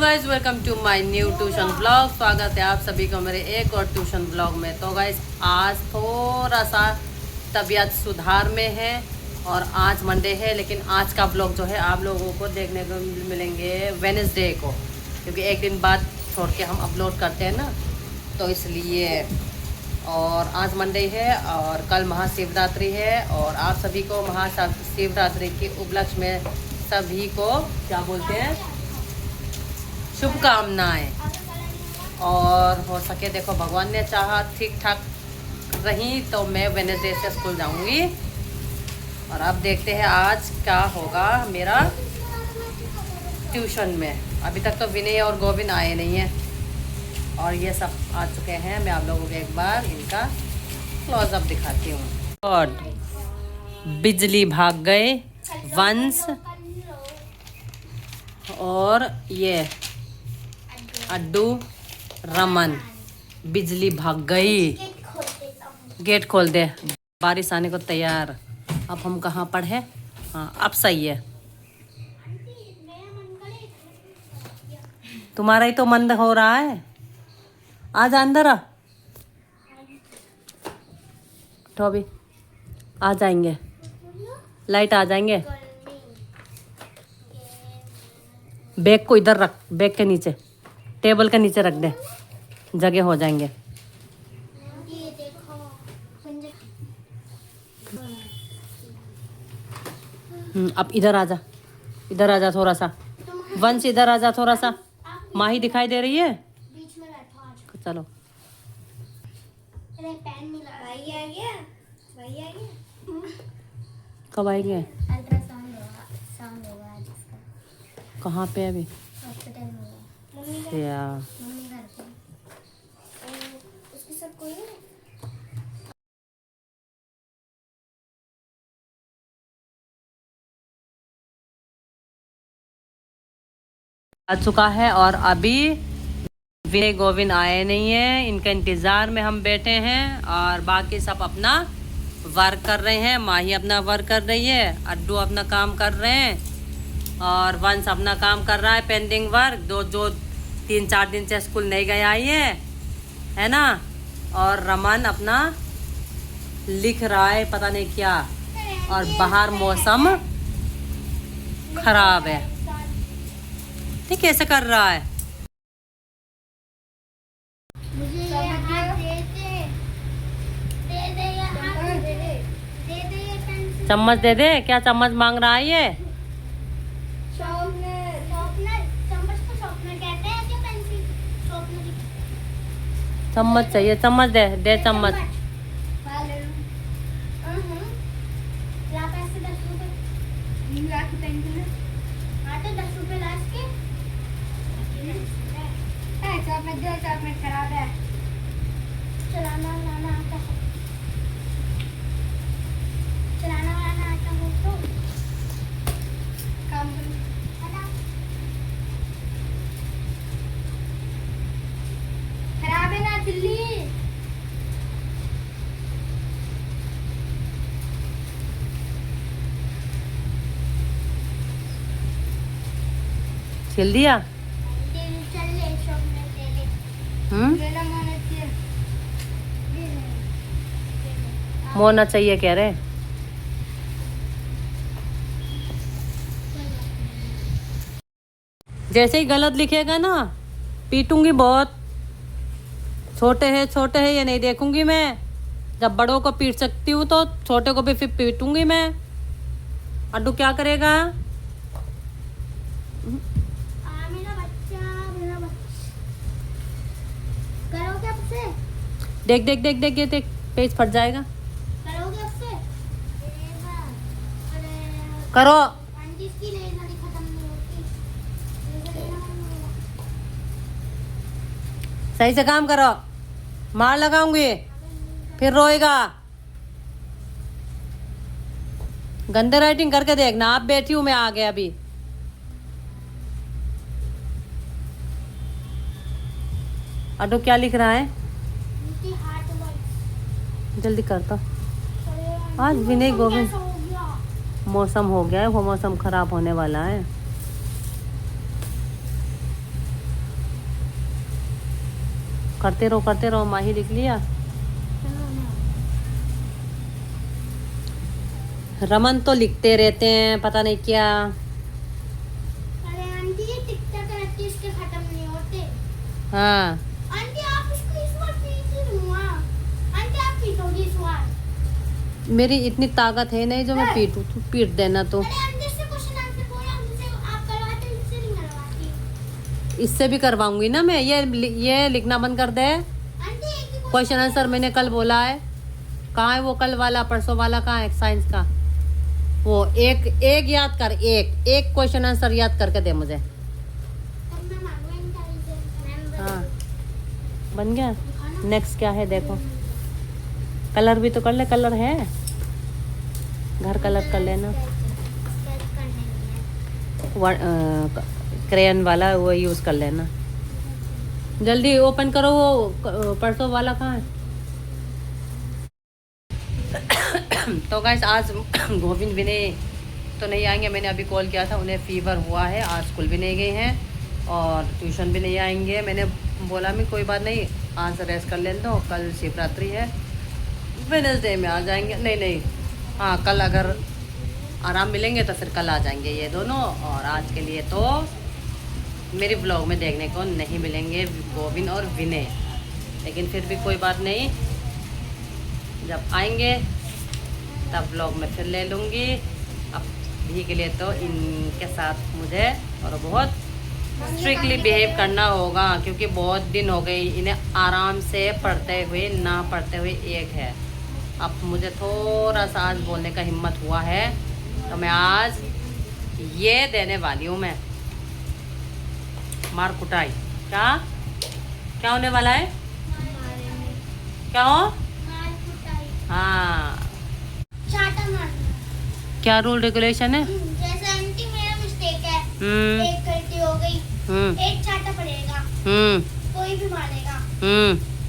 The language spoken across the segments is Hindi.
Guys welcome to my new tuition blog. स्वागत है आप सभी को मेरे एक और ट्यूशन ब्लॉग में। तो गाइज आज थोड़ा सा तबीयत सुधार में है और आज मंडे है, लेकिन आज का ब्लॉग जो है आप लोगों को देखने को मिलेंगे वेडनेसडे को, क्योंकि एक दिन बाद छोड़ के हम अपलोड करते हैं ना, तो इसलिए। और आज मंडे है और कल महाशिवरात्रि है और आप सभी को महाशिवरात्रि के उपलक्ष्य में सभी को क्या बोलते हैं, शुभकामनाएं। और हो सके देखो भगवान ने चाहा ठीक ठाक रही तो मैं वेडनेसडे से स्कूल जाऊंगी। और अब देखते हैं आज क्या होगा मेरा ट्यूशन में। अभी तक तो विनय और गोविंद आए नहीं हैं और ये सब आ चुके हैं। मैं आप लोगों को एक बार इनका क्लोजअप दिखाती हूँ। और बिजली भाग गए, वंश और ये अड्डू, रमन, बिजली भाग गई। गेट खोल दे, बारिश आने को तैयार। अब हम कहाँ पढ़े? हाँ अब सही है। तुम्हारा ही तो मंद हो रहा है। आ जा अंदर, आ तो अभी आ जाएंगे, लाइट आ जाएंगे। बैग को इधर रख, बैग के नीचे, टेबल के नीचे रख दे, जगह हो जाएंगे। अब इधर आ जा, इधर आ जा थोड़ा सा। वंश इधर आ जा थोड़ा सा। माही दिखाई दे रही है? चलो कब आएंगे? कहाँ पे अभी? या आ चुका है और अभी विनय गोविंद आए नहीं हैं, इनके इंतज़ार में हम बैठे हैं। और बाकी सब अपना वर्क कर रहे हैं। माही अपना वर्क कर रही है, अड्डू अपना काम कर रहे हैं और वंश अपना काम कर रहा है, पेंडिंग वर्क जो 3-4 दिन से स्कूल नहीं गया है ना। और रमन अपना लिख रहा है पता नहीं क्या। और बाहर मौसम खराब है। ठीक कैसे कर रहा है? चम्मच दे दे। क्या चम्मच मांग रहा है ये? चम्मच चाहिए, चम्मच दे दे चम्मच। खराब है, चलाना आता हो तो काम खराब है ना दिल्ली। छिल दिया। मोना चाहिए कह रहे। जैसे ही गलत लिखेगा ना पीटूंगी बहुत। छोटे है ये नहीं देखूंगी मैं। जब बड़ों को पीट सकती हूँ तो छोटे को भी फिर पीटूंगी मैं। अड्डू क्या करेगा? देख देख देख देख देख, पेज फट जाएगा। करोगे अब से? करो। सही से काम करो, मार लगाऊंगी फिर रोएगा। गंदे राइटिंग करके देखना। आप बैठी हूं, मैं आ गया अभी। अड्डू क्या लिख रहा है? जल्दी करता। आज विनय गोविंद मौसम हो गया है, वो मौसम खराब होने वाला है। करते रहो। माही लिख लिया। रमन तो लिखते रहते हैं, पता नहीं क्या। अरे आंटी ये टिकटॉक रहती है, इसके खत्म नहीं होते। हाँ आंटी आप इसको इस बार पीट ही दूंगा। आंटी आप पीटोगी इस बार। मेरी इतनी ताकत है नहीं जो मैं पीटूं। तू पीट देना तो। अरे आंटी से क्वेश्चन आंसर बोला, हमसे आप करवाते, इससे नहीं करवाती। इससे भी करवाऊंगी ना मैं। ये लिखना बंद कर दे। आंटी एक ही क्वेश्चन आंसर मैंने कल बोला है। कहाँ है वो कल वाला, परसों वाला कहाँ है साइंस का? वो एक याद कर। एक क्वेश्चन आंसर याद करके दे मुझे। अब मैं मांगू इंटेलिजेंस। हाँ बन गया। नेक्स्ट क्या है देखो। कलर भी तो कर ले। कलर है घर, कलर कर लेना। क्रेयन वाला वो यूज़ कर लेना। जल्दी ओपन करो। वो परसों वाला कहाँ है? तो गाइस आज गोविंद विनय तो नहीं आएंगे। मैंने अभी कॉल किया था, उन्हें फीवर हुआ है, आज स्कूल भी नहीं गए हैं और ट्यूशन भी नहीं आएंगे। मैंने बोला मैं कोई बात नहीं, आज रेस्ट कर लेने दो, कल शिवरात्रि है, वेडनेसडे में आ जाएंगे। नहीं हाँ, कल अगर आराम मिलेंगे तो फिर कल आ जाएंगे ये दोनों। और आज के लिए तो मेरी ब्लॉग में देखने को नहीं मिलेंगे गोविंद और विनय, लेकिन फिर भी कोई बात नहीं, जब आएंगे तब ब्लॉग में फिर ले लूँगी। अभी के लिए तो इनके साथ मुझे और बहुत स्ट्रिक्टली बिहेव करना होगा, क्योंकि बहुत दिन हो गए इन्हें आराम से पढ़ते हुए, ना पढ़ते हुए एक है। अब मुझे थोड़ा सा आज बोलने का हिम्मत हुआ है, तो मैं आज ये देने वाली हूँ मैं मार कुटाई। क्या होने वाला है? क्या हो? हाँ, चाटा मारना। क्या रूल रेगुलेशन है? जैसे आंटी मेरा मिस्टेक है, हम्म एक गलती हो गई, एक चाटा पड़ेगा, कोई भी मारेगा,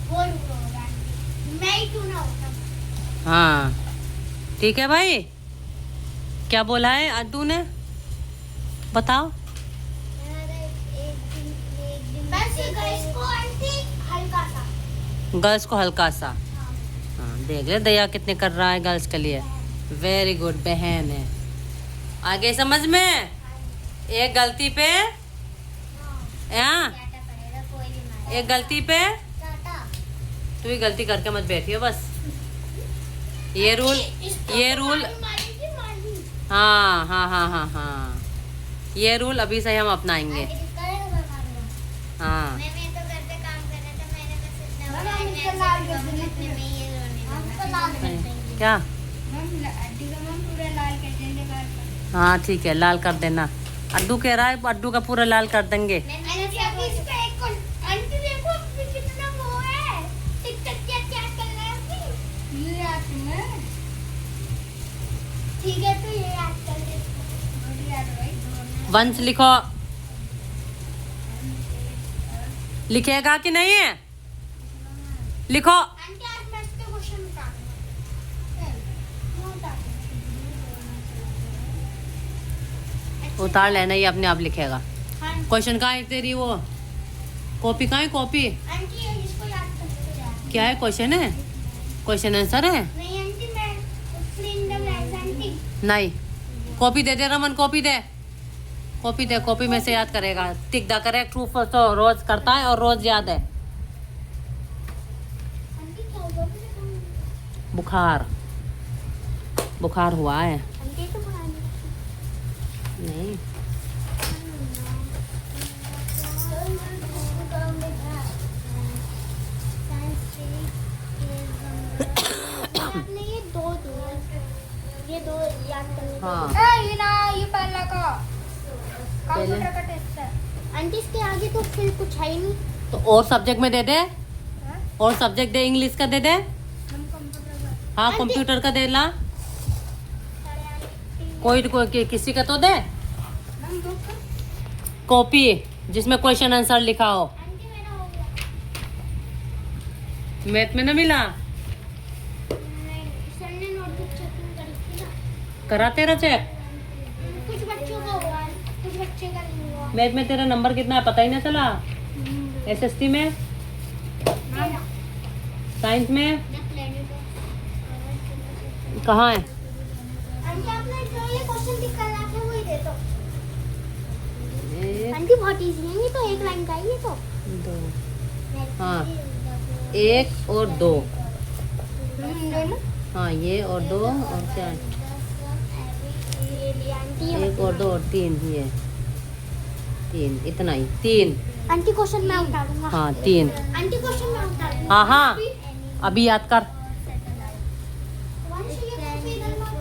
वो रूल होगा। मैं ही क्यों ना होता। हाँ ठीक है भाई। क्या बोला है अड्डू ने, बताओ। बस गर्ल्स को आंटी हल्का सा। गर्ल्स को हल्का सा। हाँ देख ले दया कितने कर रहा है गर्ल्स के लिए। वेरी गुड बहन है। आगे समझ में। एक गलती पे यहाँ, चाटा पड़ेगा, कोई भी मारेगा। एक गलती पे चाटा। तू ही गलती करके मत बैठियो बस। ये रूल हाँ, ये रूल अभी से हम अपनाएंगे। हाँ मैं तो घर पे काम कर रहा था, मैंने बस इतना बोला, मैं इतने में ये रोने लगा। क्या? पूरा लाल कर देंगे। हाँ ठीक है, लाल कर देना। अड्डू कह रहा है अड्डू का पूरा लाल कर देंगे। आंटी देखो कितना वो है, टिकटॉक क्या कर रहा है अभी। ये याद है, ठीक है तो ये याद कर ले। वंश लिखो। लिखेगा कि नहीं है? लिखो। आंटी आज मैं इसके क्वेश्चन उतार लेना, ये अपने आप लिखेगा। हाँ क्वेश्चन कहाँ है तेरी? वो कॉपी कहाँ है? कॉपी आंटी इसको याद करने को याद। क्या है? क्वेश्चन है, क्वेश्चन आंसर है। नहीं आंटी मैं फ्रेंड आंटी। नहीं, कॉपी दे दे रमन, कॉपी दे, कॉपी दे। कॉपी में से याद करेगा। Tick the correct true false तो रोज करता है और रोज याद है। आंटी क्या हुआ मुझे? बुखार हुआ है। आंटी तो बनाने नहीं आपने ये दो याद करने हाँ। ये ना, ये पहला का पहले? कंप्यूटर का टेस्ट है आंटी। इसके आगे तो फिर कुछ है ही नहीं। तो और सब्जेक्ट में दे दे, हाँ? और सब्जेक्ट दे, इंग्लिश का दे दे। हम कंप्यूटर का। हाँ आंटी- कंप्यूटर का दे ला। अरे आंटी, कोई किसी का तो दे हम बुक का। कॉपी जिसमें क्वेश्चन आंसर लिखा हो। आंटी मेरा हो गया। मैथ में ना मिला? नहीं, सर ने नोटबुक चेकिंग करी थी ना। करा तेरा चेक? कुछ बच्चों का हुआ, कुछ बच्चे का नहीं हुआ। मैथ में तेरा नंबर कितना है पता ही ना चला? एसएसटी में? साइंस में The planet of कहाँ है? आंटी आपने जो ये क्वेश्चन टिक करना था वही दे दो। एक, आंटी बहुत इजी है ये तो, एक लाइन का है ये तो। दो, हाँ, एक और दो, दोनों हाँ ये और दो और क्या है? आंटी एक और दो और तीन, ये तीन, इतना ही, तीन, आंटी क्वेश्चन मैं उठा दूंगा। हाँ तीन, आंटी क्वेश्चन मैं उठा दूंगा। हाँ हाँ अभी याद कर। वंश ये कॉपी इधर मत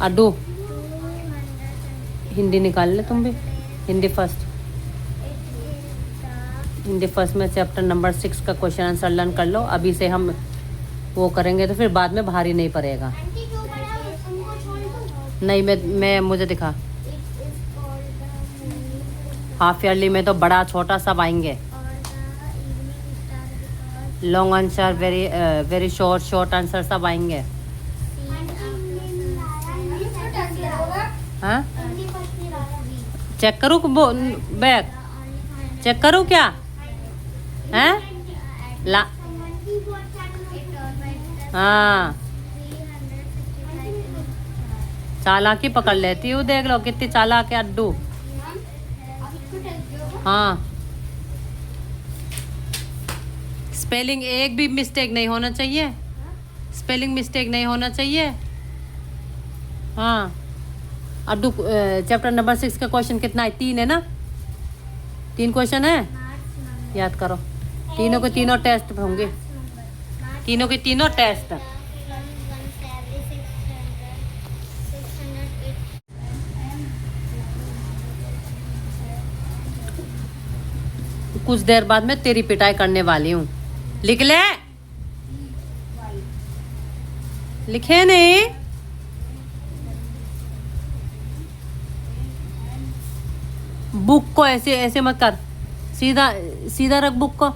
अड्डू हिंदी निकाल ले तुम भी, हिंदी फर्स्ट, हिंदी फर्स्ट में चैप्टर नंबर 6 का क्वेश्चन आंसर लर्न कर लो। अभी से हम वो करेंगे तो फिर बाद में भारी नहीं पड़ेगा। आंटी जो बड़ा है उनको छोड़ दो। नहीं मैं मुझे दिखा, हाफ ईयरली में तो बड़ा छोटा सब आएंगे। Long answer, very short answer सब आएंगे। हाँ चेक करूँ बैग, चेक करूँ क्या? हैं ला, हाँ चालाकी पकड़ लेती हूँ, देख लो कितनी चालाक है अड्डू। हाँ स्पेलिंग एक भी मिस्टेक नहीं होना चाहिए, स्पेलिंग मिस्टेक नहीं होना चाहिए। हाँ अड्डू चैप्टर नंबर 6 का क्वेश्चन कितना है? 3 है ना? 3 क्वेश्चन है, याद करो। तीनों के तीनों टेस्ट होंगे, तीनों के तीनों टेस्ट। कुछ देर बाद मैं तेरी पिटाई करने वाली हूँ, लिख ले। लिखे नहीं? बुक को ऐसे ऐसे मत कर, सीधा सीधा रख बुक को,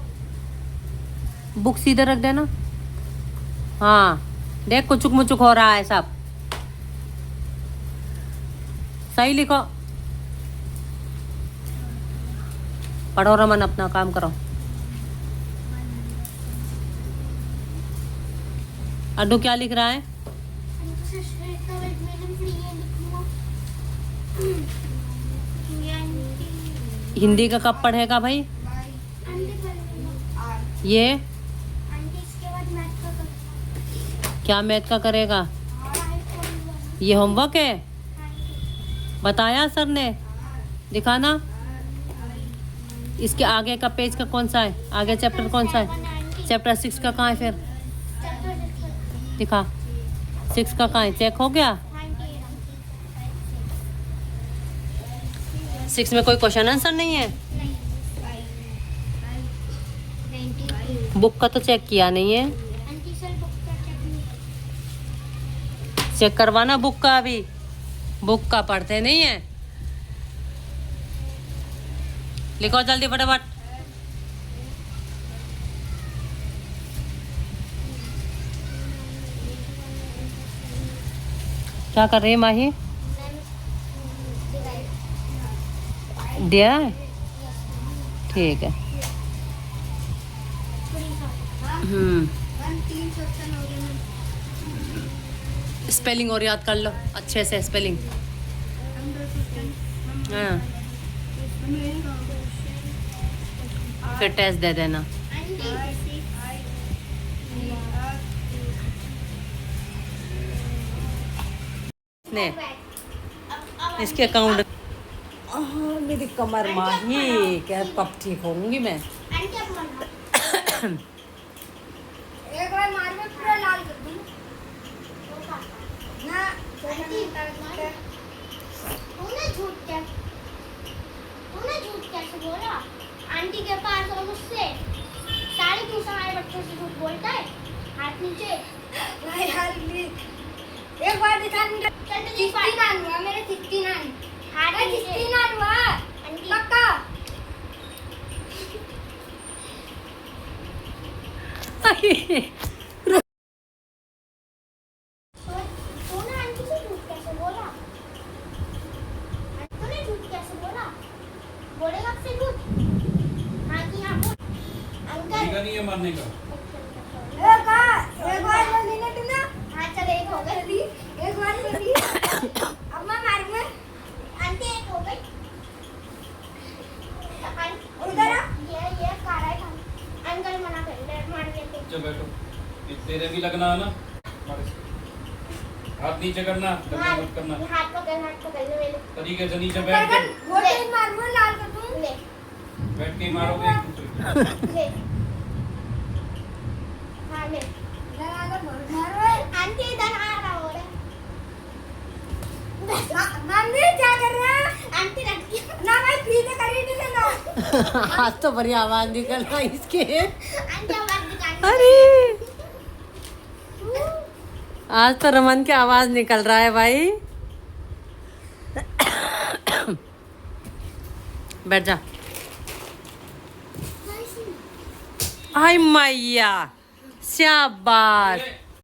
बुक सीधा रख देना। हाँ देख कुचुक मुचुक हो रहा है सब, सही लिखो। पढ़ो रमन, अपना काम करो। अड्डू क्या लिख रहा है? हिंदी का कब पढ़ेगा भाई? ये क्या मैथ का करेगा? ये होमवर्क है, बताया सर ने, दिखाना। इसके आगे का पेज का कौन सा है? आगे चैप्टर कौन सा है? चैप्टर 6 का कहाँ है फिर? दिखा, 6 का कहाँ है? चेक हो गया? 6 में कोई क्वेश्चन आंसर नहीं है? बुक का तो चेक किया नहीं है, चेक करवाना बुक का। अभी बुक का पढ़ते नहीं है। लिखो जल्दी फटाफट। क्या कर रही है माही? दिया है, ठीक है। स्पेलिंग और याद कर लो अच्छे से, स्पेलिंग। हाँ फिर टेस्ट दे देना। ने इसके अकाउंट, मेरी कमर माही, क्या कब ठीक होंगी मैं? एक बार मार में पूरा लाल कर दूं ना। तूने झूठ कैसे बोला? आंटी के पास और मुझसे 3.5 हमारे बच्चों से झूठ बोलता है। हाथ नीचे। एक बार दिखा। चल 69 हुआ मेरे, 69 हाथ 69 हुआ आंटी पक्का। बोलेगा आपसे कुछ? हाँ जी हाँ बोल। अंकल तरीका नहीं है मारने का। एक बार बोली ना तुमने? हाँ चल एक हो गई। एक बार बोली। अम्मा मार में। आंटी एक हो गई। उधर ये कारा है अंकल मना कर रहे हैं मार देते। चल बैठो। ये तेरे भी लगना है ना। मार इसको। हाथ नीचे करना, लगना मत करना। हाथ पकड़ ले मेरे। तरीके से नीचे बैठ के वो तेज मारूंगा लाल कर दूं। ले बैठ के ही मारोगे एक दूसरे को। ले हाँ ले लगा कर मारो। आंटी इधर आ रहा हो रहा मम्मी क्या कर रहा है? आंटी रख ना भाई पीछे करी नहीं ना। आज तो बड़ी आवाज निकल रहा है इसके। आंटी आवाज निकाल। अरे आज तो रमन की आवाज निकल रहा है भाई। बैठ जा। हाय मैया शाबाश।